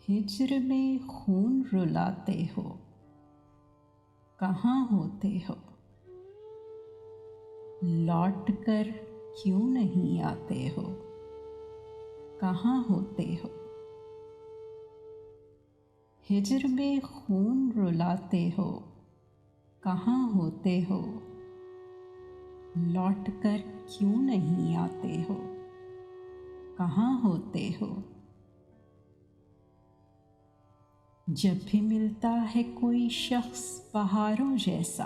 हिज्र में खून रुलाते हो, कहाँ होते हो? लौट कर क्यों नहीं आते हो? कहाँ होते हो? हिज्र में खून रुलाते हो, कहाँ होते हो? लौट कर क्यों नहीं आते हो? कहाँ होते हो? जब भी मिलता है कोई शख्स बहारों जैसा,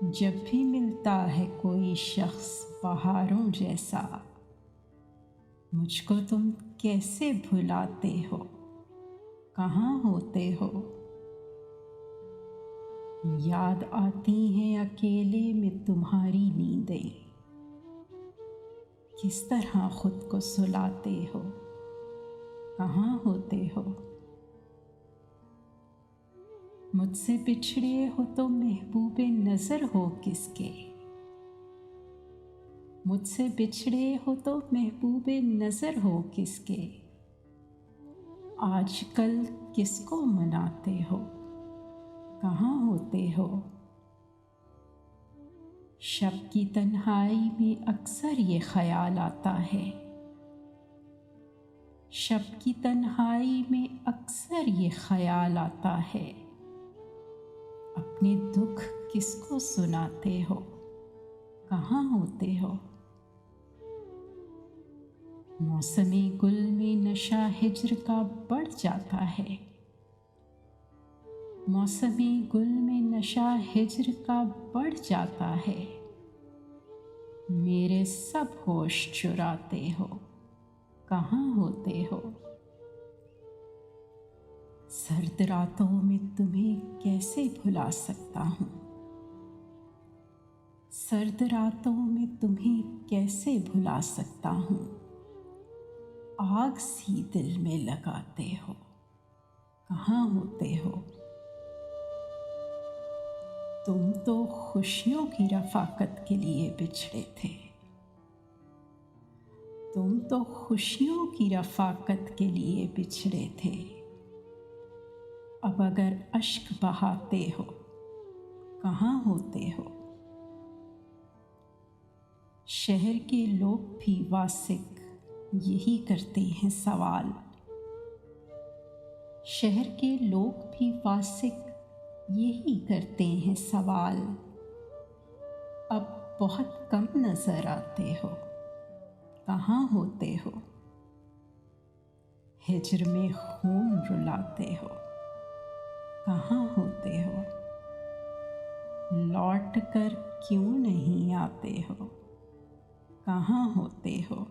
जब भी मिलता है कोई शख्स बहारों जैसा, मुझको तुम कैसे भुलाते हो? कहाँ होते हो? याद आती हैं अकेले में तुम्हारी नींदें, किस तरह खुद को सुलाते हो? कहाँ होते हो? मुझसे बिछड़े हो तो महबूबे नज़र हो किसके? मुझसे बिछड़े हो तो महबूबे नज़र हो किसके? आजकल किसको मनाते हो? कहाँ होते हो? शब की तन्हाई में अक्सर ये ख्याल आता है, शब की तन्हाई में अक्सर ये ख्याल आता है, अपने दुख किसको सुनाते हो? कहाँ होते हो? मौसमी गुल में नशा हिज्र का बढ़ जाता है, मौसमी गुल में नशा हिज्र का बढ़ जाता है, मेरे सब होश चुराते हो? कहाँ होते हो? सर्द रातों में तुम्हें कैसे भुला सकता हूँ? सर्द रातों में तुम्हें कैसे भुला सकता हूँ? आग सी दिल में लगाते हो? कहाँ होते हो? तुम तो खुशियों की रफ़ाकत के लिए बिछड़े थे, तुम तो खुशियों की रफ़ाकत के लिए बिछड़े थे। अब अगर अश्क बहाते हो, कहाँ होते हो? शहर के लोग भी वासिक यही करते हैं सवाल, शहर के लोग भी वासिक यही करते हैं सवाल, अब बहुत कम नजर आते हो? कहाँ होते हो? हिज्र में खून रुलाते हो, कहाँ होते हो? लौट कर क्यों नहीं आते हो? कहाँ होते हो?